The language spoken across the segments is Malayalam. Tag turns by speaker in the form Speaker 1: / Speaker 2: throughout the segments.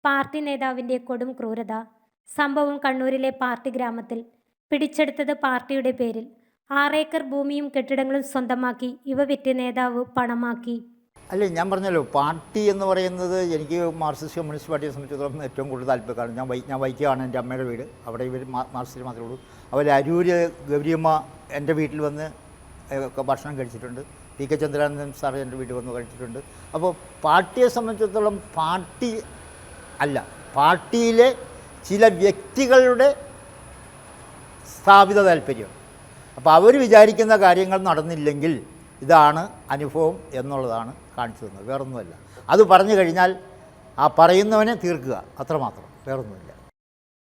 Speaker 1: പാർട്ടി നേതാവിന്റെ കൊടും ക്രൂരത. സംഭവം കണ്ണൂരിലെ പാർട്ടി ഗ്രാമത്തിൽ. പിടിച്ചെടുത്തത് പാർട്ടിയുടെ പേരിൽ. 6 ഏക്കർ ഭൂമിയും കെട്ടിടങ്ങളും സ്വന്തമാക്കി ഇവ വിറ്റ് നേതാവ് പണമാക്കി.
Speaker 2: അല്ലേ, ഞാൻ പറഞ്ഞല്ലോ, പാർട്ടി എന്ന് പറയുന്നത് എനിക്ക് മാർക്സിസ്റ്റ് കമ്മ്യൂണിസ്റ്റ് പാർട്ടിയെ സംബന്ധിച്ചിടത്തോളം ഏറ്റവും കൂടുതൽ താല്പര്യമാണ്. ഞാൻ വൈക്കമാണ് എൻ്റെ അമ്മയുടെ വീട്. അവിടെ ഇവർ മാർക്സിസ്റ്റ് മാത്രമേ ഉള്ളൂ. അവർ അരൂര് ഗൗരിയമ്മ എൻ്റെ വീട്ടിൽ വന്ന് ഭക്ഷണം കഴിച്ചിട്ടുണ്ട്. പി കെ ചന്ദ്രാനന്ദൻ സാർ എൻ്റെ വീട്ടിൽ വന്ന് കഴിച്ചിട്ടുണ്ട്. അപ്പോൾ പാർട്ടിയെ സംബന്ധിച്ചിടത്തോളം പാർട്ടി അല്ല, പാർട്ടിയിലെ ചില വ്യക്തികളുടെ സ്ഥാപിത താല്പര്യം. അപ്പോൾ അവർ വിചാരിക്കുന്ന കാര്യങ്ങൾ നടന്നില്ലെങ്കിൽ ഇതാണ് അനുഭവം എന്നുള്ളതാണ് കാണിച്ചു തന്നത്, വേറൊന്നുമല്ല. അത് പറഞ്ഞു കഴിഞ്ഞാൽ ആ പറയുന്നവനെ തീർക്കുക, അത്രമാത്രം, വേറൊന്നുമില്ല.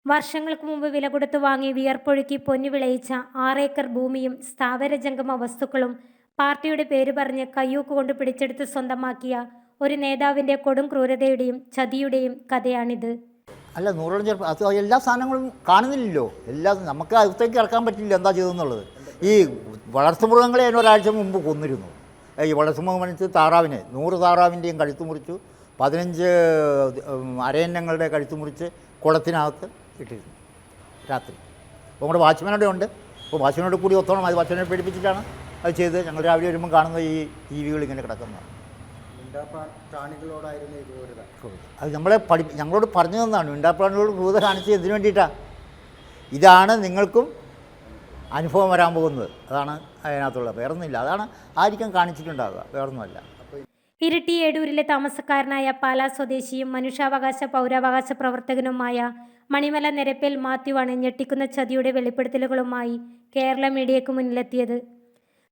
Speaker 1: വർഷങ്ങൾക്ക് മുമ്പ് വില കൊടുത്ത് വാങ്ങി വിയർപ്പൊഴുക്കി പൊന്നു വിളയിച്ച 6 ഏക്കർ ഭൂമിയും സ്ഥാവര ജംഗമ വസ്തുക്കളും പാർട്ടിയുടെ പേര് പറഞ്ഞ് കയ്യൂക്ക് കൊണ്ട് പിടിച്ചെടുത്ത് സ്വന്തമാക്കിയ ഒരു നേതാവിൻ്റെ കൊടും ക്രൂരതയുടെയും ചതിയുടെയും കഥയാണിത്.
Speaker 2: അല്ല, നൂറോളം ചെറുപ്പം അത് എല്ലാ സാധനങ്ങളും കാണുന്നില്ലല്ലോ. നമുക്ക് അകത്തേക്ക് ഇറക്കാൻ പറ്റില്ല എന്താ ചെയ്തെന്നുള്ളത്. ഈ വളർത്തുമൃഗങ്ങളെ ഒരാഴ്ച മുമ്പ് കൊന്നിരുന്നു. ഈ വളർത്തുമൃഗം മനസ്സിൽ താറാവിനെ 100 താറാവിൻ്റെയും കഴുത്ത് മുറിച്ചു, 15 അരയന്നങ്ങളുടെ കഴുത്ത് മുറിച്ച് കുളത്തിനകത്ത് ഇട്ടിരുന്നു രാത്രി. അപ്പോൾ നമ്മുടെ വാച്ച്മാനോടെ ഉണ്ട്. അപ്പോൾ വാച്ച്മാനോട് കൂടി ഒത്തോണം, അത് വാച്ച്മാനെ പേടിപ്പിച്ചിട്ടാണ് അത് ചെയ്ത്. ഞങ്ങൾ രാവിലെ വരുമ്പോൾ കാണുന്ന ഈ ജീവികൾ ഇങ്ങനെ കിടക്കുന്നതാണ്. അത് ഞങ്ങളോട് പറഞ്ഞു തന്നതാണ്. മിണ്ടാപ്രാണികളോട് ക്രൂരത കാണിച്ച് എന്തിനു വേണ്ടിയിട്ടാണ്? ഇതാണ് നിങ്ങൾക്കും അനുഭവം വരാൻ പോകുന്നത്. അതാണ് അതിനകത്തുള്ളത്, വേറൊന്നുമില്ല. അതാണ് ആയിരിക്കും കാണിച്ചിട്ടുണ്ടാവുക, വേറൊന്നുമല്ല.
Speaker 1: ഇരിട്ടി ഏടൂരിലെ താമസക്കാരനായ പാലാ സ്വദേശിയും മനുഷ്യാവകാശ പൗരാവകാശ പ്രവർത്തകനുമായ മണിമല നിരപ്പേൽ മാത്യുവാണ് ഞെട്ടിക്കുന്ന ചതിയുടെ വെളിപ്പെടുത്തലുകളുമായി കേരള മീഡിയയ്ക്ക് മുന്നിലെത്തിയത്.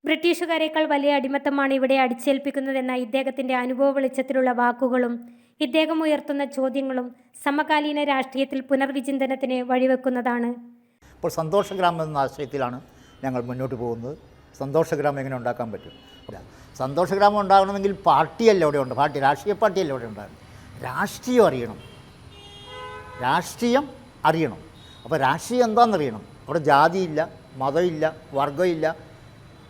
Speaker 1: ബ്രിട്ടീഷുകാരേക്കാൾ വലിയ അടിമത്തമാണ് ഇവിടെ അടിച്ചേൽപ്പിക്കുന്നതെന്ന ഇദ്ദേഹത്തിൻ്റെ അനുഭവ വെളിച്ചത്തിലുള്ള വാക്കുകളും ഇദ്ദേഹം ഉയർത്തുന്ന ചോദ്യങ്ങളും സമകാലീന രാഷ്ട്രീയത്തിൽ പുനർവിചിന്തനത്തിന് വഴിവെക്കുന്നതാണ്.
Speaker 2: ഇപ്പോൾ സന്തോഷഗ്രാമം എന്ന ആശയത്തിലാണ് ഞങ്ങൾ മുന്നോട്ട് പോകുന്നത്. സന്തോഷഗ്രാമം എങ്ങനെ ഉണ്ടാക്കാൻ പറ്റും? സന്തോഷഗ്രാമം ഉണ്ടാകണമെങ്കിൽ പാർട്ടിയല്ല ഇവിടെ ഉണ്ട്, രാഷ്ട്രീയ പാർട്ടിയല്ല ഇവിടെ ഉണ്ടാകണം. രാഷ്ട്രീയം അറിയണം. അപ്പോൾ രാഷ്ട്രീയം എന്താണെന്നറിയണം. അവിടെ ജാതിയില്ല, മതമില്ല, വർഗ്ഗമില്ല,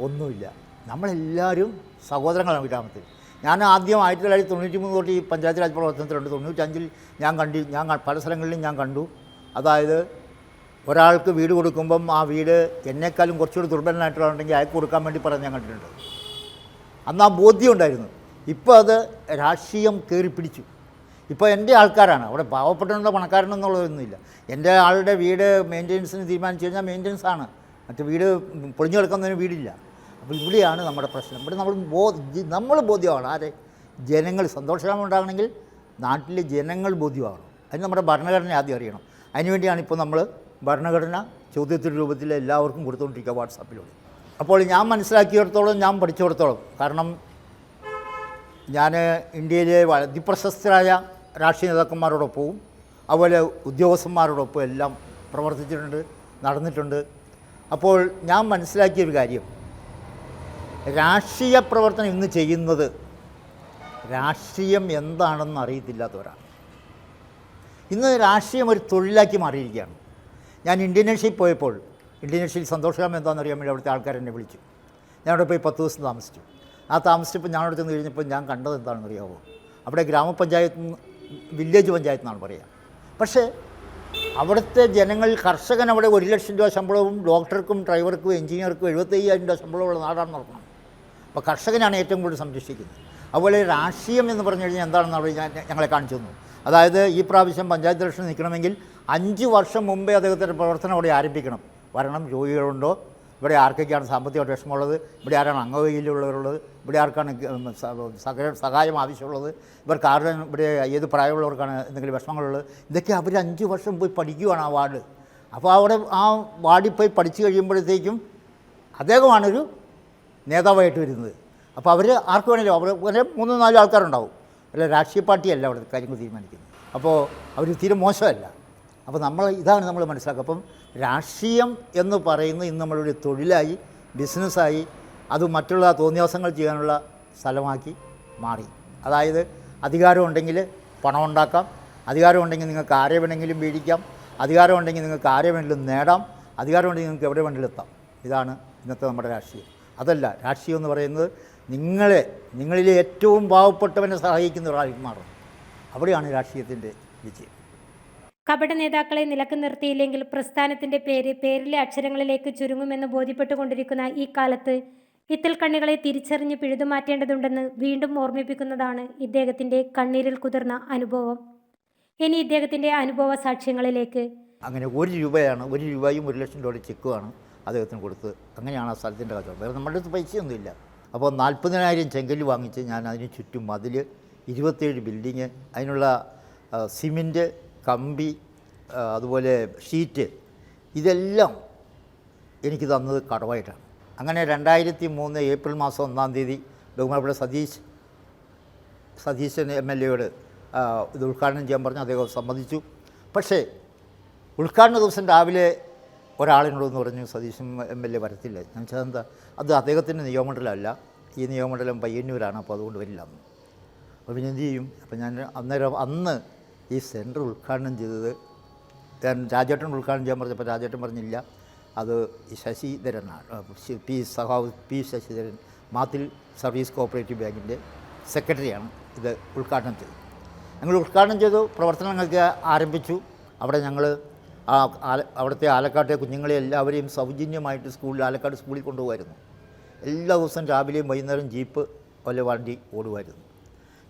Speaker 2: ഒന്നുമില്ല. നമ്മളെല്ലാവരും സഹോദരങ്ങളാണ് ഗ്രാമത്തിൽ. ഞാൻ ആദ്യം 1993 തൊട്ട് ഈ പഞ്ചായത്ത് രാജ് പ്രവർത്തനത്തിലുണ്ട്. 95-ൽ ഞാൻ പല സ്ഥലങ്ങളിലും ഞാൻ കണ്ടു. അതായത് ഒരാൾക്ക് വീട് കൊടുക്കുമ്പം ആ വീട് എന്നെക്കാളും കുറച്ചുകൂടി ദുർബലനായിട്ടുണ്ടെങ്കിൽ അയക്ക് കൊടുക്കാൻ വേണ്ടി പറഞ്ഞ് ഞാൻ കണ്ടിട്ടുണ്ട്. അന്ന് ആ ബോധ്യം ഉണ്ടായിരുന്നു. ഇപ്പോൾ അത് രാഷ്ട്രീയം കയറിപ്പിടിച്ചു. ഇപ്പോൾ എൻ്റെ ആൾക്കാരാണ് അവിടെ, പാവപ്പെട്ടവരുടെ പണക്കാരനെന്നുള്ളതൊന്നുമില്ല. എൻ്റെ ആളുടെ വീട് മെയിൻ്റെനൻസിന് തീരുമാനിച്ചു കഴിഞ്ഞാൽ മെയിൻ്റെനൻസ് ആണ്, മറ്റു വീട് പൊളിഞ്ഞു കിടക്കുന്നതിന് വീടില്ല. അപ്പോൾ ഇവിടെയാണ് നമ്മുടെ പ്രശ്നം. ഇവിടെ നമ്മൾ ബോധ്യമാണ്. ആരെ? ജനങ്ങൾ. സന്തോഷഗ്രാമം ഉണ്ടാകണമെങ്കിൽ നാട്ടിലെ ജനങ്ങൾ ബോധ്യമാകണം. അതിന് നമ്മുടെ ഭരണഘടന ആദ്യം അറിയണം. അതിനുവേണ്ടിയാണ് ഇപ്പോൾ നമ്മൾ ഭരണഘടന ചോദ്യത്തിൻ്റെ രൂപത്തിൽ എല്ലാവർക്കും കൊടുത്തുകൊണ്ടിരിക്കുക വാട്സാപ്പിലൂടെ. അപ്പോൾ ഞാൻ മനസ്സിലാക്കിയിടത്തോളം, ഞാൻ പഠിച്ചിടത്തോളം, കാരണം ഞാൻ ഇന്ത്യയിലെ അതിപ്രശസ്തരായ രാഷ്ട്രീയ നേതാക്കന്മാരോടൊപ്പവും അതുപോലെ ഉദ്യോഗസ്ഥന്മാരോടൊപ്പം എല്ലാം പ്രവർത്തിച്ചിട്ടുണ്ട്, നടന്നിട്ടുണ്ട്. അപ്പോൾ ഞാൻ മനസ്സിലാക്കിയൊരു കാര്യം, രാഷ്ട്രീയ പ്രവർത്തനം ഇന്ന് ചെയ്യുന്നത് രാഷ്ട്രീയം എന്താണെന്ന് അറിയത്തില്ലാത്തവരാണ്. ഇന്ന് രാഷ്ട്രീയം ഒരു തൊഴിലാക്കി മാറിയിരിക്കുകയാണ്. ഞാൻ ഇന്തോനേഷ്യയിൽ പോയപ്പോൾ, ഇന്തോനേഷ്യയിൽ സന്തോഷഗ്രാമം എന്താണെന്നറിയാൻ വേണ്ടി അവിടുത്തെ ആൾക്കാരെന്നെ വിളിച്ചു. ഞാൻ അവിടെ പോയി 10 ദിവസം താമസിച്ചു. താമസിച്ചപ്പോൾ ഞാനവിടെ ചെന്ന് കഴിഞ്ഞപ്പോൾ ഞാൻ കണ്ടത് എന്താണെന്ന് അറിയാമോ? അവിടെ ഗ്രാമപഞ്ചായത്ത്, വില്ലേജ് പഞ്ചായത്ത് എന്നാണ് പറയുക. പക്ഷേ അവിടുത്തെ ജനങ്ങൾ, കർഷകൻ അവിടെ 1 ലക്ഷം രൂപ ശമ്പളവും ഡോക്ടർക്കും ഡ്രൈവർക്കും എഞ്ചിനീയർക്കും 75,000 രൂപ ശമ്പളമുള്ള നാടാണ് നടക്കുന്നത്. അപ്പോൾ കർഷകനാണ് ഏറ്റവും കൂടുതൽ സംരക്ഷിക്കുന്നത്. അതുപോലെ രാഷ്ട്രീയം എന്ന് പറഞ്ഞു കഴിഞ്ഞാൽ എന്താണെന്ന് അവർ ഞങ്ങളെ കാണിച്ചു തന്നു. അതായത് ഈ പ്രാവശ്യം പഞ്ചായത്ത് ഇലക്ഷൻ നിൽക്കണമെങ്കിൽ 5 വർഷം മുമ്പേ അദ്ദേഹത്തിൻ്റെ പ്രവർത്തനം അവിടെ ആരംഭിക്കണം. വരണം, രോഗികളുണ്ടോ, ഇവിടെ ആർക്കൊക്കെയാണ് സാമ്പത്തികമായിട്ട് വിഷമമുള്ളത്, ഇവിടെ ആരാണ് അംഗവൈകല്യമുള്ളവരുള്ളത്, ഇവിടെ ആർക്കാണ് സഹായം ആവശ്യമുള്ളത്, ഇവർക്ക് ആരുടെ ഇവിടെ ഏത് പ്രായമുള്ളവർക്കാണ് എന്തെങ്കിലും വിഷമങ്ങളുള്ളത്, ഇതൊക്കെ അവർ 5 വർഷം പോയി പഠിക്കുകയാണ് ആ വാർഡ്. അപ്പോൾ അവിടെ ആ വാർഡിൽ പോയി പഠിച്ചു കഴിയുമ്പോഴത്തേക്കും അദ്ദേഹമാണൊരു നേതാവായിട്ട് വരുന്നത്. അപ്പോൾ അവർ ആർക്ക് വേണമല്ലോ, അവർ 3-4 ആൾക്കാരുണ്ടാവും. അല്ല, രാഷ്ട്രീയ പാർട്ടിയല്ല അവിടെ കാര്യങ്ങൾ തീരുമാനിക്കുന്നത്. അപ്പോൾ അവർ തീരെ മോശമല്ല. അപ്പോൾ ഇതാണ് നമ്മൾ മനസ്സിലാക്കുക. അപ്പം രാഷ്ട്രീയം എന്ന് പറയുന്നത് ഇന്ന് നമ്മളൊരു തൊഴിലായി, ബിസിനസ്സായി, അത് മറ്റുള്ള തോന്നിയാസങ്ങൾ ചെയ്യാനുള്ള സ്ഥലമാക്കി മാറി. അതായത് അധികാരമുണ്ടെങ്കിൽ പണം ഉണ്ടാക്കാം, അധികാരമുണ്ടെങ്കിൽ നിങ്ങൾക്ക് ആരെ വേണമെങ്കിലും വീഴിക്കാം, അധികാരമുണ്ടെങ്കിൽ നിങ്ങൾക്ക് ആരെ വേണമെങ്കിലും നേടാം, അധികാരമുണ്ടെങ്കിൽ നിങ്ങൾക്ക് എവിടെ വേണമെങ്കിലും എത്താം. ഇതാണ് ഇന്നത്തെ നമ്മുടെ രാഷ്ട്രീയം. അതല്ല, രാഷ്ട്രീയം എന്ന് പറയുന്നത് നിങ്ങളിലെ ഏറ്റവും പാവപ്പെട്ടവനെ സഹായിക്കുന്ന ഒരാൾ മാറും. അവിടെയാണ് രാഷ്ട്രീയത്തിൻ്റെ വിജയം.
Speaker 1: കപട നേതാക്കളെ നിലക്ക് നിർത്തിയില്ലെങ്കിൽ പ്രസ്ഥാനത്തിന്റെ പേരിലെ അക്ഷരങ്ങളിലേക്ക് ചുരുങ്ങുമെന്ന് ബോധ്യപ്പെട്ടുകൊണ്ടിരിക്കുന്ന ഈ കാലത്ത് ഇത്തിൽക്കണ്ണികളെ തിരിച്ചറിഞ്ഞ് പിഴുതുമാറ്റേണ്ടതുണ്ടെന്ന് വീണ്ടും ഓർമ്മിപ്പിക്കുന്നതാണ് ഇദ്ദേഹത്തിന്റെ കണ്ണീരിൽ കുതിർന്ന അനുഭവം. ഇനി ഇദ്ദേഹത്തിന്റെ അനുഭവ സാക്ഷ്യങ്ങളിലേക്ക്.
Speaker 2: അങ്ങനെ 1 രൂപയാണ്, 1 രൂപയും 1 ലക്ഷം രൂപയുടെ ചെക്കുമാണ് അദ്ദേഹത്തിന് കൊടുത്ത്. അങ്ങനെയാണ് ആ സ്ഥലത്തിൻ്റെ കച്ചവടം. വേറെ നമ്മുടെ അടുത്ത് പൈസയൊന്നുമില്ല. അപ്പോൾ 40,000 ചെങ്കല്ല് വാങ്ങിച്ച് ഞാൻ അതിന് ചുറ്റും മതിൽ, 27 ബിൽഡിങ്, അതിനുള്ള സിമൻറ്റ്, കമ്പി, അതുപോലെ ഷീറ്റ്, ഇതെല്ലാം എനിക്ക് തന്നത് കടവായിട്ടാണ്. അങ്ങനെ 2003 ഏപ്രിൽ മാസം 1-ാം തീയതി ബഹുമാനപ്പെട്ട സതീശൻ MLA ഇത് ഉദ്ഘാടനം ചെയ്യാൻ പറഞ്ഞു. അദ്ദേഹം സമ്മതിച്ചു. പക്ഷേ ഉദ്ഘാടന ദിവസം രാവിലെ ഒരാളിനോടൊന്ന് പറഞ്ഞു, സതീശൻ MLA വരത്തില്ല. ഞാൻ വെച്ചാൽ എന്താ, അത് അദ്ദേഹത്തിൻ്റെ നിയമമണ്ഡലമല്ല, ഈ നിയമമണ്ഡലം പയ്യന്നൂരാണ്, അപ്പോൾ അതുകൊണ്ട് വരില്ല. അപ്പോൾ പിന്നെ എന്ത് ചെയ്യും? അപ്പോൾ ഞാൻ അന്ന് ഈ സെൻറ്റർ ഉദ്ഘാടനം ചെയ്തത് ഞാൻ രാജേട്ടൻ ഉദ്ഘാടനം ചെയ്യാൻ പറഞ്ഞപ്പോൾ രാജേട്ടൻ പറഞ്ഞില്ല, അത് ശശിധരനാണ്, പി ശശിധരൻ, മാത്തിൽ സർവീസ് കോഓപ്പറേറ്റീവ് ബാങ്കിൻ്റെ സെക്രട്ടറിയാണ് ഇത് ഉദ്ഘാടനം ചെയ്തത്. ഞങ്ങൾ ഉദ്ഘാടനം ചെയ്തു, പ്രവർത്തനങ്ങൾക്ക് ആരംഭിച്ചു. അവിടെ ഞങ്ങൾ അവിടുത്തെ ആലക്കാട്ടെ കുഞ്ഞുങ്ങളെ എല്ലാവരെയും സൗജന്യമായിട്ട് ആലക്കാട് സ്കൂളിൽ കൊണ്ടുപോകുമായിരുന്നു. എല്ലാ ദിവസവും രാവിലെയും വൈകുന്നേരം ജീപ്പ് വണ്ടി ഓടുമായിരുന്നു.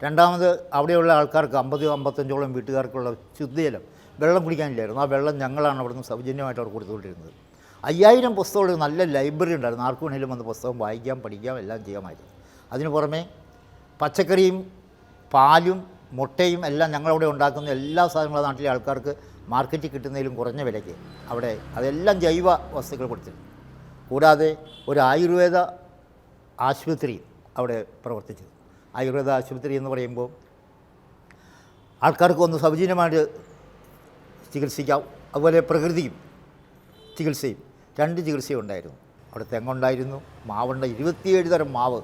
Speaker 2: രണ്ടാമത് അവിടെയുള്ള ആൾക്കാർക്ക് 50-55ഓളം വീട്ടുകാർക്കുള്ള ശുദ്ധജലം, വെള്ളം കുടിക്കാനില്ലായിരുന്നു. ആ വെള്ളം ഞങ്ങളാണ് അവിടെ നിന്ന് സൗജന്യമായിട്ട് അവർ കൊടുത്തുകൊണ്ടിരുന്നത്. 5000 പുസ്തകങ്ങൾ, നല്ല ലൈബ്രറി ഉണ്ടായിരുന്നു. ആർക്കു വേണമെങ്കിലും വന്ന് പുസ്തകം വായിക്കാം, പഠിക്കാം, എല്ലാം ചെയ്യാമായിരുന്നു. അതിന് പുറമെ പച്ചക്കറിയും പാലും മുട്ടയും എല്ലാം ഞങ്ങളവിടെ ഉണ്ടാക്കുന്ന എല്ലാ സാധനങ്ങളും നാട്ടിലെ ആൾക്കാർക്ക് മാർക്കറ്റിൽ കിട്ടുന്നതിലും കുറഞ്ഞ വിലയ്ക്ക് അവിടെ അതെല്ലാം ജൈവ വസ്തുക്കൾ കൊടുത്തിരുന്നു. കൂടാതെ ഒരു ആയുർവേദ ആശുപത്രി അവിടെ പ്രവർത്തിച്ചു. ആയുർവേദ ആശുപത്രി എന്ന് പറയുമ്പോൾ ആൾക്കാർക്ക് ഒന്ന് സൗജന്യമായിട്ട് ചികിത്സിക്കാം. അതുപോലെ പ്രകൃതിയും ചികിത്സയും 2 ചികിത്സയും ഉണ്ടായിരുന്നു. അവിടെ തെങ്ങുണ്ടായിരുന്നു, മാവുണ്ട്, 27 തരം മാവ്,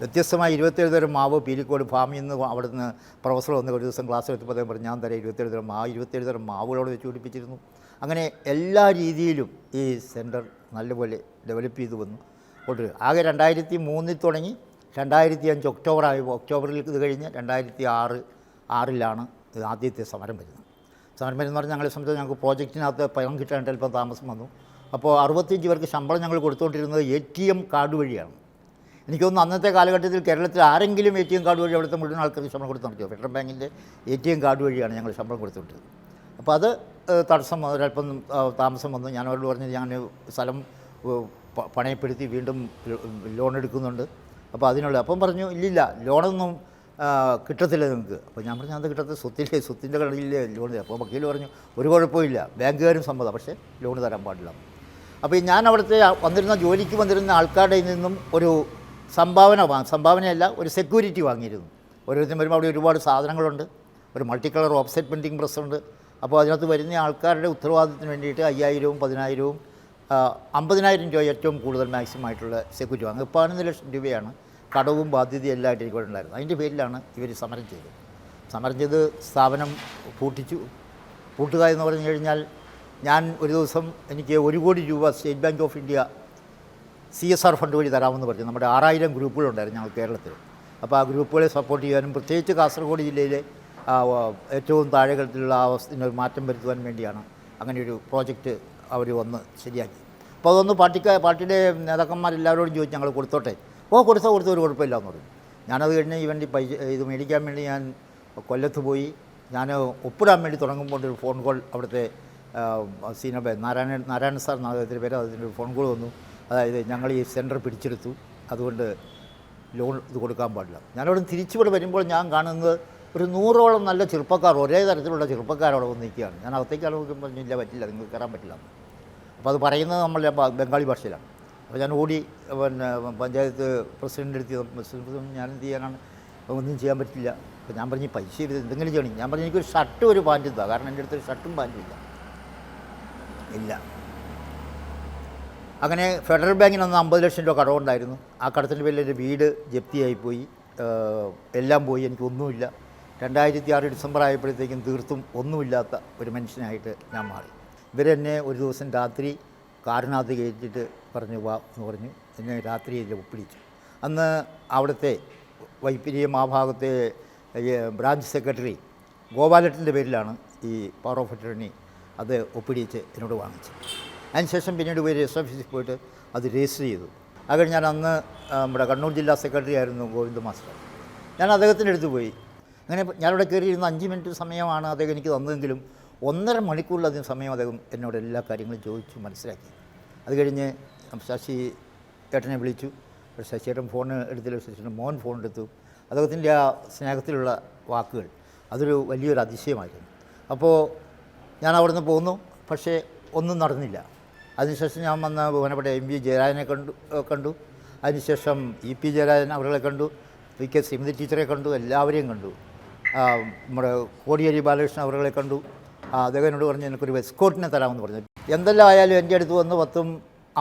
Speaker 2: വ്യത്യസ്തമായ 27 തരം മാവ്. പീലിക്കോട് ഫാമിൽ നിന്ന് അവിടുന്ന് പ്രൊഫസർ വന്ന് ഒരു ദിവസം ക്ലാസ് എടുത്തപ്പോൾ അദ്ദേഹം പറഞ്ഞു, ഞാൻ തരാം 27 തരം 27 തരം മാവുകളോട് വെച്ച് പിടിപ്പിച്ചിരുന്നു. അങ്ങനെ എല്ലാ രീതിയിലും ഈ സെൻറ്റർ നല്ലപോലെ ഡെവലപ്പ് ചെയ്തു വന്നു കൊണ്ടുവരും. ആകെ 2003 തുടങ്ങി 2005 ഒക്ടോബറിൽ ഇത് കഴിഞ്ഞ് 2006 ആദ്യത്തെ സമരം വരുന്നത്. സമരം വരുന്ന പറഞ്ഞാൽ ഞങ്ങളെ സംബന്ധിച്ച് ഞങ്ങൾക്ക് പ്രോജക്റ്റിനകത്ത് പണം കിട്ടാനായിട്ട് അല്പം താമസം വന്നു. അപ്പോൾ 65 പേർക്ക് ശമ്പളം ഞങ്ങൾ കൊടുത്തുകൊണ്ടിരുന്നത് ATM കാർഡ് വഴിയാണ്. എനിക്കൊന്ന് അന്നത്തെ കാലഘട്ടത്തിൽ കേരളത്തിൽ ആരെങ്കിലും ATM കാർഡ് വഴി അവിടുത്തെ മുഴുവൻ ആൾക്കാർക്ക് ശമ്പളം കൊടുത്തു നടത്തിയോ? ഫെഡറൽ ബാങ്കിൻ്റെ ATM കാർഡ് വഴിയാണ് ഞങ്ങൾ ശമ്പളം കൊടുത്തുകൊണ്ടിരുന്നത്. അപ്പോൾ അത് തടസ്സം, ഒരല്പം താമസം വന്നു. ഞാൻ അവരോട് പറഞ്ഞു, ഞാൻ സ്ഥലം പണയപ്പെടുത്തി വീണ്ടും ലോൺ എടുക്കുന്നുണ്ട്, അപ്പോൾ അതിനുള്ള അപ്പം പറഞ്ഞു, ഇല്ലില്ല, ലോണൊന്നും കിട്ടത്തില്ല നിങ്ങൾക്ക്. അപ്പോൾ ഞാൻ പറഞ്ഞു, അത് കിട്ടത്തില്ല, സ്വത്തിൻ്റെ കടയിലെ ലോൺ. അപ്പോൾ വക്കീൽ പറഞ്ഞു, ഒരു കുഴപ്പമില്ല, ബാങ്കുകാരും സമ്മതം, പക്ഷേ ലോൺ തരാൻ പാടില്ല. അപ്പോൾ ഞാൻ അവിടുത്തെ ജോലിക്ക് വന്നിരുന്ന ആൾക്കാരുടെ നിന്നും ഒരു സംഭാവനയല്ല, ഒരു സെക്യൂരിറ്റി വാങ്ങിയിരുന്നു. ഓരോരുത്തരും വരുമ്പോൾ അവിടെ ഒരുപാട് സാധനങ്ങളുണ്ട്, ഒരു മൾട്ടി കളർ ഓഫ്സെറ്റ് പ്രിൻറ്റിംഗ് പ്രസ്സുണ്ട്. അപ്പോൾ അതിനകത്ത് വരുന്ന ആൾക്കാരുടെ ഉത്തരവാദിത്തത്തിന് വേണ്ടിയിട്ട് 5000-ഉം 10,000-ഉം 50,000 രൂപ ഏറ്റവും കൂടുതൽ മാക്സിമം ആയിട്ടുള്ള സെക്യൂരിറ്റി വാങ്ങുന്നത്. 11 ലക്ഷം രൂപയാണ് കടവും ബാധ്യതയും എല്ലാം ആയിട്ട് എനിക്ക് ഉണ്ടായിരുന്നു. അതിൻ്റെ പേരിലാണ് ഇവർ സമരം ചെയ്തത്. സമരം ചെയ്ത് സ്ഥാപനം പൂട്ടുക എന്ന് പറഞ്ഞു കഴിഞ്ഞാൽ, ഞാൻ ഒരു ദിവസം എനിക്ക് 1 കോടി രൂപ state bank of India CSR fund വഴി തരാമെന്ന് പറഞ്ഞു. നമ്മുടെ 6000 ഗ്രൂപ്പുകളുണ്ടായിരുന്നു ഞങ്ങൾ കേരളത്തിൽ. അപ്പോൾ ആ ഗ്രൂപ്പുകളെ സപ്പോർട്ട് ചെയ്യാനും പ്രത്യേകിച്ച് കാസർഗോഡ് ജില്ലയിലെ ഏറ്റവും താഴെതട്ടിലുള്ള അവസ്ഥയിൽ ഒരു മാറ്റം വരുത്തുവാൻ വേണ്ടിയാണ് അങ്ങനെയൊരു പ്രോജക്റ്റ് അവർ വന്ന് ശരിയാക്കി. അപ്പോൾ അതൊന്ന് പാർട്ടിയുടെ നേതാക്കന്മാരെല്ലാവരോടും ചോദിച്ചു, ഞങ്ങൾ കൊടുത്തോട്ടെ? കൊടുത്തോ ഒരു കുഴപ്പമില്ല എന്ന് പറഞ്ഞു. ഞാനത് കഴിഞ്ഞ് ഈ പൈസ ഇത് മേടിക്കാൻ വേണ്ടി ഞാൻ കൊല്ലത്ത് പോയി. ഞാൻ ഒപ്പിടാൻ വേണ്ടി തുടങ്ങുമ്പോൾ ഒരു ഫോൺ കോൾ അവിടുത്തെ നാരായണൻ സാർ എന്ന അദ്ദേഹത്തിൻ്റെ പേര്, അതിൻ്റെ ഒരു ഫോൺ കോൾ വന്നു. അതായത് ഞങ്ങൾ ഈ സെൻറ്റർ പിടിച്ചെടുത്തു, അതുകൊണ്ട് ലോൺ ഇത് കൊടുക്കാൻ പാടില്ല. ഞാനവിടെ തിരിച്ചിവിടെ വരുമ്പോൾ ഞാൻ കാണുന്നത് ഒരു 100ഓളം നല്ല ചെറുപ്പക്കാർ, ഒരേ തരത്തിലുള്ള ചെറുപ്പക്കാരവിടെ വന്ന് നിൽക്കുകയാണ്. ഞാൻ അകത്തേക്ക് നോക്കുമ്പോൾ പറഞ്ഞില്ല, പറ്റില്ല, നിങ്ങൾക്ക് കയറാൻ പറ്റില്ല. അപ്പോൾ അത് പറയുന്നത് നമ്മളുടെ ബംഗാളി ഭാഷയിലാണ്. അപ്പോൾ ഞാൻ ഓടി പഞ്ചായത്ത് പ്രസിഡൻ്റ് എടുത്ത് ഞാൻ എന്ത് ചെയ്യാനാണ്, ഒന്നും ചെയ്യാൻ പറ്റില്ല. അപ്പോൾ ഞാൻ പറഞ്ഞു, പൈസ എന്തെങ്കിലും ചെയ്യണം. ഞാൻ പറഞ്ഞു, എനിക്കൊരു ഷർട്ടും ഒരു പാൻറ്റും ഇതാ, കാരണം എൻ്റെ അടുത്തൊരു ഷർട്ടും പാൻറ്റും ഇല്ല. അങ്ങനെ ഫെഡറൽ ബാങ്കിനൊന്ന് 50 ലക്ഷം രൂപ കടമുണ്ടായിരുന്നു. ആ കടത്തിൻ്റെ പേരിൽ എൻ്റെ വീട് ജപ്തിയായിപ്പോയി, എല്ലാം പോയി, എനിക്കൊന്നുമില്ല. 2006 ഡിസംബർ ആയപ്പോഴത്തേക്കും തീർത്തും ഒന്നുമില്ലാത്ത ഒരു മനുഷ്യനായിട്ട് ഞാൻ മാറി. ഇവരെന്നെ ഒരു ദിവസം രാത്രി കാറിനകത്ത് കയറ്റിയിട്ട് പറഞ്ഞു, വാ എന്ന് പറഞ്ഞു എന്നെ രാത്രി ഇതിൽ ഒപ്പിടിച്ചു. അന്ന് അവിടുത്തെ വൈപ്പിരിയം ആ ഭാഗത്തെ ബ്രാഞ്ച് സെക്രട്ടറി ഗോപാലട്ടിൻ്റെ പേരിലാണ് ഈ പവർ ഓഫ് അറ്റർണി അത് ഒപ്പിടിച്ച് എന്നോട് വാങ്ങിച്ചത്. അതിനുശേഷം പിന്നീട് പോയി രജിസ്റ്റർ ഓഫീസിൽ പോയിട്ട് അത് രജിസ്റ്റർ ചെയ്തു. അത് കഴിഞ്ഞ് ഞാൻ അന്ന് നമ്മുടെ കണ്ണൂർ ജില്ലാ സെക്രട്ടറി ആയിരുന്നു ഗോവിന്ദ മാസ്റ്റർ. ഞാൻ അദ്ദേഹത്തിൻ്റെ അടുത്ത് പോയി. അങ്ങനെ ഞാനിവിടെ കയറിയിരുന്ന 5 മിനിറ്റ് സമയമാണ് അദ്ദേഹം എനിക്ക് തന്നതെങ്കിലും 1.5 മണിക്കൂറിലധികം സമയം അദ്ദേഹം എന്നോട് എല്ലാ കാര്യങ്ങളും ചോദിച്ചു മനസ്സിലാക്കി. അത് കഴിഞ്ഞ് ശശി ഏട്ടനെ വിളിച്ചു. ശശി ഏട്ടൻ ഫോൺ എടുത്തില്ല, ശശി മോൻ ഫോൺ എടുത്തു. അദ്ദേഹത്തിൻ്റെ ആ സ്നേഹത്തിലുള്ള വാക്കുകൾ അതൊരു വലിയൊരു അതിശയമായിരുന്നു. അപ്പോൾ ഞാൻ അവിടുന്ന് പോന്നു, പക്ഷേ ഒന്നും നടന്നില്ല. അതിനുശേഷം ഞാൻ വന്ന ബഹുമാനപ്പെട്ട എം വി ജയരാജനെ കണ്ടു. അതിനുശേഷം ഇ പി ജയരാജൻ അവരെ കണ്ടു, പി കെ ശ്രീമതി ടീച്ചറെ കണ്ടു, എല്ലാവരെയും കണ്ടു. നമ്മുടെ കോടിയേരി ബാലകൃഷ്ണൻ അവരെ കണ്ടു. അദ്ദേഹം എന്നോട് പറഞ്ഞു എനിക്കൊരു എസ്കോർട്ടിനെ തരാമെന്ന് പറഞ്ഞു. എന്തെല്ലാം ആയാലും എൻ്റെ അടുത്ത് വന്ന് 10,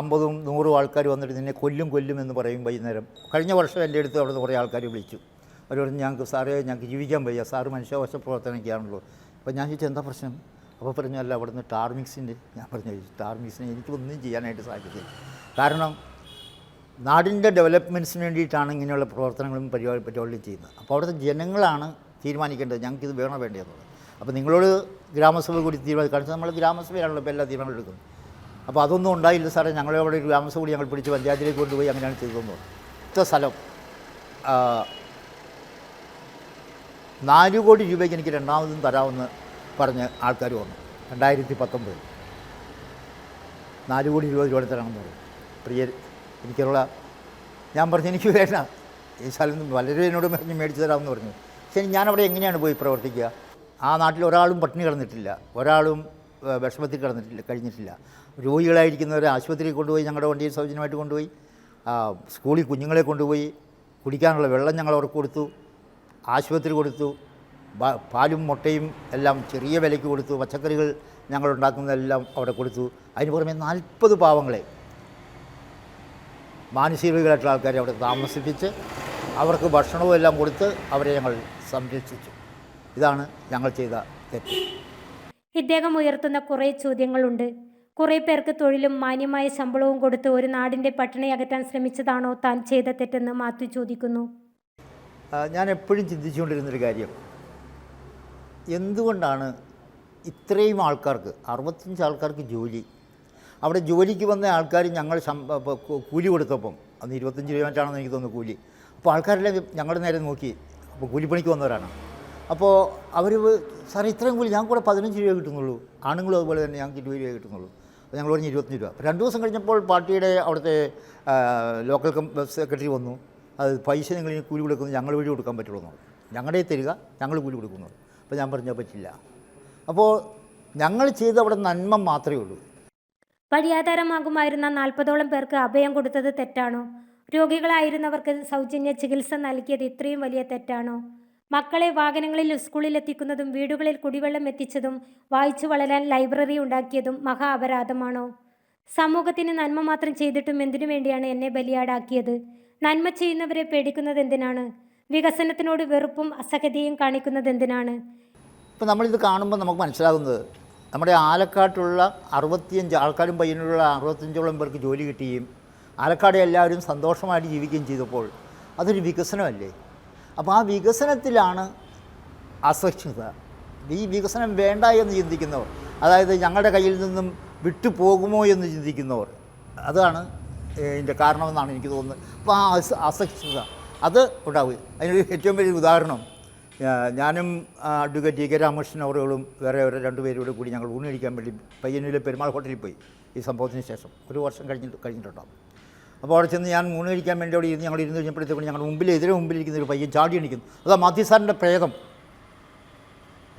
Speaker 2: 50, 100 ആൾക്കാർ വന്നിട്ട് നിന്നെ കൊല്ലും എന്ന് പറയും വൈകുന്നേരം. കഴിഞ്ഞ വർഷം എൻ്റെ അടുത്ത് അവിടെ നിന്ന് കുറേ ആൾക്കാർ വിളിച്ചു. അവർ പറഞ്ഞു ഞങ്ങൾക്ക് സാറേ ഞങ്ങൾക്ക് ജീവിക്കാൻ വയ്യ, സാറ് മനുഷ്യാവകാശ പ്രവർത്തനമൊക്കെയാണല്ലോ. അപ്പോൾ ഞാൻ ചോദിച്ചു എന്താ പ്രശ്നം? അപ്പോൾ പറഞ്ഞു അല്ല അവിടുന്ന് ടാർമിക്സിൻ്റെ. ഞാൻ പറഞ്ഞു ടാർമിക്സിന് എനിക്കൊന്നും ചെയ്യാനായിട്ട് സാധിക്കില്ല. കാരണം നാടിൻ്റെ ഡെവലപ്മെൻറ്റ്സിന് വേണ്ടിയിട്ടാണ് ഇങ്ങനെയുള്ള പ്രവർത്തനങ്ങളും പരിപാടികളും ചെയ്യുന്നത്. അപ്പോൾ അവിടുത്തെ ജനങ്ങളാണ് തീരുമാനിക്കേണ്ടത് ഞങ്ങൾക്കിത് വേണോ വേണ്ടതെന്നുള്ളത്. അപ്പോൾ നിങ്ങളോട് ഗ്രാമസഭ കൂടി തീരുമാനിക്കാൻ നമ്മൾ ഗ്രാമസഭയാണല്ലോ ഇപ്പോൾ എല്ലാ തീരുമാനങ്ങളും എടുക്കുന്നത്. അപ്പോൾ അതൊന്നും ഉണ്ടായില്ല സാറേ, ഞങ്ങളെ അവിടെ ഒരു ഗ്രാമസഭ കൂടി ഞങ്ങൾ പിടിച്ച് പഞ്ചായത്തിലേക്ക് കൊണ്ടുപോയി അങ്ങനെയാണ് ചെയ്തതെന്ന്. ഇത്ര സ്ഥലം 4 കോടി രൂപയ്ക്ക് എനിക്ക് രണ്ടാമതും തരാമെന്ന് പറഞ്ഞ് ആൾക്കാർ വന്നു. 2019 4 കോടി രൂപ തരാമെന്ന് പറഞ്ഞു. പ്രിയ എനിക്കുള്ള ഞാൻ പറഞ്ഞു എനിക്ക് വേണ്ട, ഈ സ്ഥലം വളരെ എന്നോട് പറഞ്ഞ് മേടിച്ച് തരാമെന്ന് പറഞ്ഞു. പക്ഷേ ഞാനവിടെ എങ്ങനെയാണ് പോയി പ്രവർത്തിക്കുക? ആ നാട്ടിൽ ഒരാളും പട്ടിണി കിടന്നിട്ടില്ല, ഒരാളും വിഷമത്തിൽ കഴിഞ്ഞിട്ടില്ല. രോഗികളായിരിക്കുന്നവരെ ആശുപത്രിയിൽ കൊണ്ടുപോയി ഞങ്ങളുടെ വണ്ടിയിൽ സൗജന്യമായിട്ട് കൊണ്ടുപോയി. സ്കൂളിൽ കുഞ്ഞുങ്ങളെ കൊണ്ടുപോയി കുടിക്കാനുള്ള വെള്ളം ഞങ്ങൾ അവർക്ക് കൊടുത്തു, ആശുപത്രി കൊടുത്തു, പാലും മുട്ടയും എല്ലാം ചെറിയ വിലയ്ക്ക് കൊടുത്തു, പച്ചക്കറികൾ ഞങ്ങളുണ്ടാക്കുന്നതെല്ലാം അവിടെ കൊടുത്തു. അതിന് പുറമെ 40 പാവങ്ങളെ മാനസികമായിട്ടുള്ള ആൾക്കാരെ അവിടെ താമസിപ്പിച്ച് അവർക്ക് ഭക്ഷണവും എല്ലാം കൊടുത്ത് അവരെ ഞങ്ങൾ സംരക്ഷിച്ചു. ഇതാണ് ഞങ്ങൾ ചെയ്ത തെറ്റ്.
Speaker 1: ഇദ്ദേഹം ഉയർത്തുന്ന കുറേ ചോദ്യങ്ങളുണ്ട്. കുറേ പേർക്ക് തൊഴിലും മാന്യമായ ശമ്പളവും കൊടുത്ത് ഒരു നാടിൻ്റെ പട്ടിണി അകറ്റാൻ ശ്രമിച്ചതാണോ താൻ ചെയ്ത തെറ്റെന്ന് മാത്യു ചോദിക്കുന്നു.
Speaker 2: ഞാൻ എപ്പോഴും ചിന്തിച്ചുകൊണ്ടിരുന്നൊരു കാര്യം, എന്തുകൊണ്ടാണ് ഇത്രയും ആൾക്കാർക്ക് 65 ആൾക്കാർക്ക് ജോലി, അവിടെ ജോലിക്ക് വന്ന ആൾക്കാർ ഞങ്ങൾ കൂലി കൊടുത്തപ്പം അന്ന് 25 രൂപ മറ്റാണെന്ന് എനിക്ക് തോന്നുന്നു കൂലി. അപ്പോൾ ആൾക്കാരെല്ലാം ഞങ്ങളുടെ നേരെ നോക്കി. അപ്പോൾ കൂലിപ്പണിക്ക് വന്നവരാണ്. അപ്പോൾ അവർ സാറേ ഇത്രയും കൂലി ഞങ്ങൾക്ക് കൂടെ 15 രൂപ കിട്ടുന്നുള്ളൂ, ആണുങ്ങളും അതുപോലെ തന്നെ ഞങ്ങൾക്ക് 20 രൂപ കിട്ടുന്നുള്ളൂ. അപ്പോൾ ഞങ്ങൾ പറഞ്ഞ് 25 രൂപ. 2 ദിവസം കഴിഞ്ഞപ്പോൾ പാർട്ടിയുടെ അവിടുത്തെ ലോക്കൽ സെക്രട്ടറി വന്നു. അത് പൈസ നിങ്ങൾ ഇനി കൂലി കൊടുക്കുന്നത് ഞങ്ങൾ വഴി കൊടുക്കാൻ പറ്റുള്ളൂ എന്ന് പറഞ്ഞു. ഞങ്ങളുടെ തരിക, ഞങ്ങൾ കൂലി കൊടുക്കുന്നു. അപ്പോൾ ഞാൻ പറഞ്ഞാൽ പറ്റില്ല. അപ്പോൾ ഞങ്ങൾ ചെയ്ത് അവിടെ നന്മ മാത്രമേ ഉള്ളൂ.
Speaker 1: വഴിയാധാരമാകുമായിരുന്ന 40ഓളം പേർക്ക് അഭയം കൊടുത്തത് തെറ്റാണോ? രോഗികളായിരുന്നവർക്ക് സൗജന്യ ചികിത്സ നൽകിയത് ഇത്രയും വലിയ തെറ്റാണോ? മക്കളെ വാഹനങ്ങളിൽ സ്കൂളിൽ എത്തിക്കുന്നതും വീടുകളിൽ കുടിവെള്ളം എത്തിച്ചതും വായിച്ചു വളരാൻ ലൈബ്രറി ഉണ്ടാക്കിയതും മഹാ അപരാധമാണോ? സമൂഹത്തിന് നന്മ മാത്രം ചെയ്തിട്ടും എന്തിനു വേണ്ടിയാണ് എന്നെ ബലിയാടാക്കിയത്? നന്മ ചെയ്യുന്നവരെ പേടിക്കുന്നത് എന്തിനാണ്? വികസനത്തിനോട് വെറുപ്പും അസഹ്യതയും കാണിക്കുന്നത് എന്തിനാണ്?
Speaker 2: ഇപ്പോൾ നമ്മളിത് കാണുമ്പോൾ നമുക്ക് മനസ്സിലാകുന്നത് നമ്മുടെ ആലക്കാട്ടുള്ള 65 ആൾക്കാരും പയ്യന്നൂരുള്ള 65ഓളം പേർക്ക് ജോലി കിട്ടുകയും ആലക്കാട് എല്ലാവരും സന്തോഷമായിട്ട് ജീവിക്കുകയും ചെയ്തപ്പോൾ അതൊരു വികസനമല്ലേ? അപ്പോൾ ആ വികസനത്തിലാണ് അസഹിഷ്ണുത. ഈ വികസനം വേണ്ട എന്ന് ചിന്തിക്കുന്നവർ, അതായത് ഞങ്ങളുടെ കയ്യിൽ നിന്നും വിട്ടുപോകുമോ എന്ന് ചിന്തിക്കുന്നവർ, അതാണ് ഇതിൻ്റെ കാരണമെന്നാണ് എനിക്ക് തോന്നുന്നത്. അപ്പോൾ ആ അസഹിഷ്ണുത അത് ഉണ്ടാവുക. അതിനൊരു ഏറ്റവും വലിയ ഉദാഹരണം, ഞാനും അഡ്വക്കേറ്റ് ടി കെ രാമകൃഷ്ണൻ അവറുകളും വേറെ 2 പേരോട് കൂടി ഞങ്ങൾ ഊണ് കഴിക്കാൻ വേണ്ടി പയ്യന്നൂരിലെ പെരുമാൾ ഹോട്ടലിൽ പോയി. ഈ സംഭവത്തിന് ശേഷം 1 വർഷം കഴിഞ്ഞിട്ടുണ്ടാകും. അപ്പോൾ അവിടെ ചെന്ന് ഞാൻ ഊണ് കഴിക്കാൻ വേണ്ടി അവിടെ ഞങ്ങൾ ഇരുന്ന് കഴിഞ്ഞപ്പോഴത്തേക്കും ഞങ്ങളുടെ എതിരെ മുമ്പിലിരിക്കുന്ന ഒരു പയ്യൻ ചാടി അണിക്കുന്നു. അതാ മാത്യു സാറിൻ്റെ പ്രേതം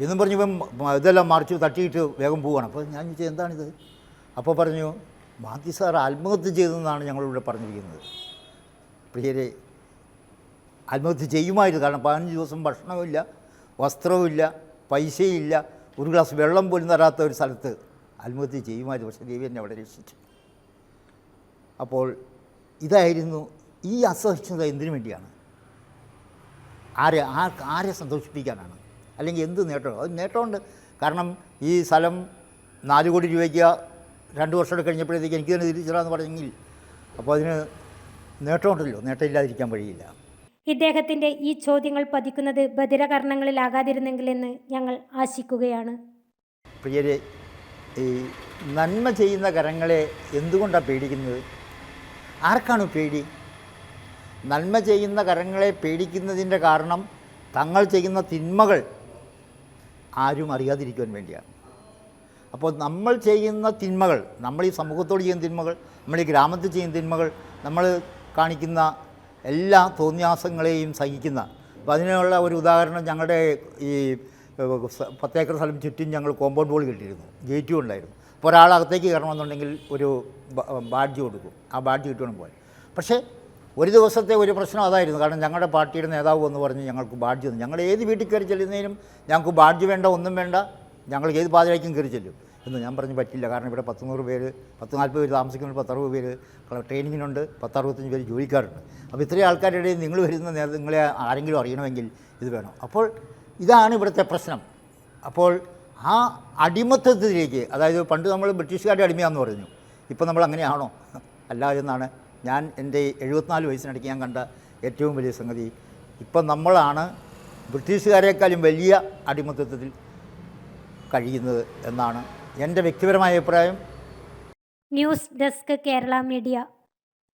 Speaker 2: എന്നും പറഞ്ഞ് ഇപ്പം ഇതെല്ലാം മറിച്ച് തട്ടിയിട്ട് വേഗം പോവുകയാണ്. അപ്പോൾ ഞാൻ ചോദിച്ചത് എന്താണിത്? അപ്പോൾ പറഞ്ഞു മാത്യു സാർ ആത്മഹത്യ ചെയ്തതെന്നാണ് ഞങ്ങളിവിടെ പറഞ്ഞിരിക്കുന്നത്. പ്രിയരെ, ആത്മഹത്യ ചെയ്യുമായിരുന്നു. കാരണം 15 ദിവസം ഭക്ഷണവുമില്ല, വസ്ത്രവുമില്ല, പൈസയില്ല, ഒരു ഗ്ലാസ് വെള്ളം പോലും തരാത്ത ഒരു സ്ഥലത്ത് ആത്മഹത്യ ചെയ്യുമായിരുന്നു. പക്ഷേ ദേവി എന്നെ അവിടെ രക്ഷിച്ചു. അപ്പോൾ ഇതായിരുന്നു ഈ അസഹിഷ്ണുത. എന്തിനു വേണ്ടിയാണ്? ആരെ സന്തോഷിപ്പിക്കാനാണ്? അല്ലെങ്കിൽ എന്ത് നേട്ടമാണ്? അത് നേട്ടമുണ്ട്. കാരണം ഈ സ്ഥലം 4 കോടി രൂപയ്ക്ക് 2 വർഷം കഴിഞ്ഞപ്പോഴത്തേക്ക് എനിക്ക് തന്നെ തിരിച്ചതാന്ന് പറഞ്ഞെങ്കിൽ അപ്പോൾ അതിന് നേട്ടമുണ്ടല്ലോ. നേട്ടമില്ലാതിരിക്കാൻ വഴിയില്ല.
Speaker 1: ഇദ്ദേഹത്തിൻ്റെ ഈ ചോദ്യങ്ങൾ പതിക്കുന്നത് ബധിരകർണങ്ങളിലാകാതിരുന്നെങ്കിലെന്ന് ഞങ്ങൾ ആശിക്കുകയാണ്.
Speaker 2: പ്രിയരെ, ഈ നന്മ ചെയ്യുന്ന കരങ്ങളെ എന്തുകൊണ്ടാണ് പേടിക്കുന്നത്? ആർക്കാണ് പേടി? നന്മ ചെയ്യുന്ന കരങ്ങളെ പേടിക്കുന്നതിൻ്റെ കാരണം തങ്ങൾ ചെയ്യുന്ന തിന്മകൾ ആരും അറിയാതിരിക്കുവാൻ വേണ്ടിയാണ്. അപ്പോൾ നമ്മൾ ചെയ്യുന്ന തിന്മകൾ, നമ്മൾ ഈ സമൂഹത്തോട് ചെയ്യുന്ന തിന്മകൾ, നമ്മൾ ഈ ഗ്രാമത്തിൽ ചെയ്യുന്ന തിന്മകൾ, നമ്മൾ കാണിക്കുന്ന എല്ലാ തോന്നിയാസങ്ങളെയും സഹിക്കുന്ന, അപ്പോൾ അതിനുള്ള ഒരു ഉദാഹരണം, ഞങ്ങളുടെ ഈ 10 ഏക്കർ സ്ഥലം ചുറ്റും ഞങ്ങൾ കോമ്പൗണ്ട് വോൾ കെട്ടിയിരുന്നു, ഗേറ്റും ഉണ്ടായിരുന്നു. അപ്പോൾ ഒരാളകത്തേക്ക് കയറണമെന്നുണ്ടെങ്കിൽ ഒരു ബാഡ്ജ് കൊടുക്കും, ആ ബാഡ്ജ് കിട്ടുകയാണ് പോയി. പക്ഷേ ഒരു ദിവസത്തെ ഒരു പ്രശ്നം അതായിരുന്നു. കാരണം ഞങ്ങളുടെ പാർട്ടിയുടെ നേതാവ് എന്ന് പറഞ്ഞ് ഞങ്ങൾക്ക് ബാഡ്ജ് തന്നു. ഞങ്ങൾ ഏത് വീട്ടിൽ കയറി ചെല്ലുന്നതിനും ഞങ്ങൾക്ക് ബാഡ്ജ് വേണ്ട, ഒന്നും വേണ്ട, ഞങ്ങൾ ഏത് പാതിരായ്ക്കും കയറി ചെല്ലും എന്ന് ഞാൻ പറഞ്ഞു. പറ്റില്ല, കാരണം ഇവിടെ 100 പേര് 40 പേര് താമസിക്കുന്നുണ്ട്, 10-60 പേര് ട്രെയിനിങ്ങിനുണ്ട്, 10-65 പേര് ജോലിക്കാരുണ്ട്. അപ്പോൾ ഇത്രയും ആൾക്കാരുടെ ഇടയിൽ നിങ്ങൾ വരുന്ന നേരത്തെ നിങ്ങളെ ആരെങ്കിലും അറിയണമെങ്കിൽ ഇത് വേണം. അപ്പോൾ ഇതാണ് ഇവിടുത്തെ പ്രശ്നം. അപ്പോൾ ആ അടിമത്തത്തിലേക്ക്, അതായത് പണ്ട് നമ്മൾ ബ്രിട്ടീഷുകാരുടെ അടിമയാണെന്ന് പറഞ്ഞു, ഇപ്പം നമ്മൾ അങ്ങനെയാണോ? അല്ല എന്നാണ് ഞാൻ എൻ്റെ 74 വയസ്സിനിടയ്ക്ക് ഞാൻ കണ്ട ഏറ്റവും വലിയ സംഗതി. ഇപ്പം നമ്മളാണ് ബ്രിട്ടീഷുകാരെക്കാളും വലിയ അടിമത്തത്തിൽ കഴിയുന്നത് എന്നാണ് എൻ്റെ വ്യക്തിപരമായ അഭിപ്രായം.
Speaker 1: News desk, Kerala media.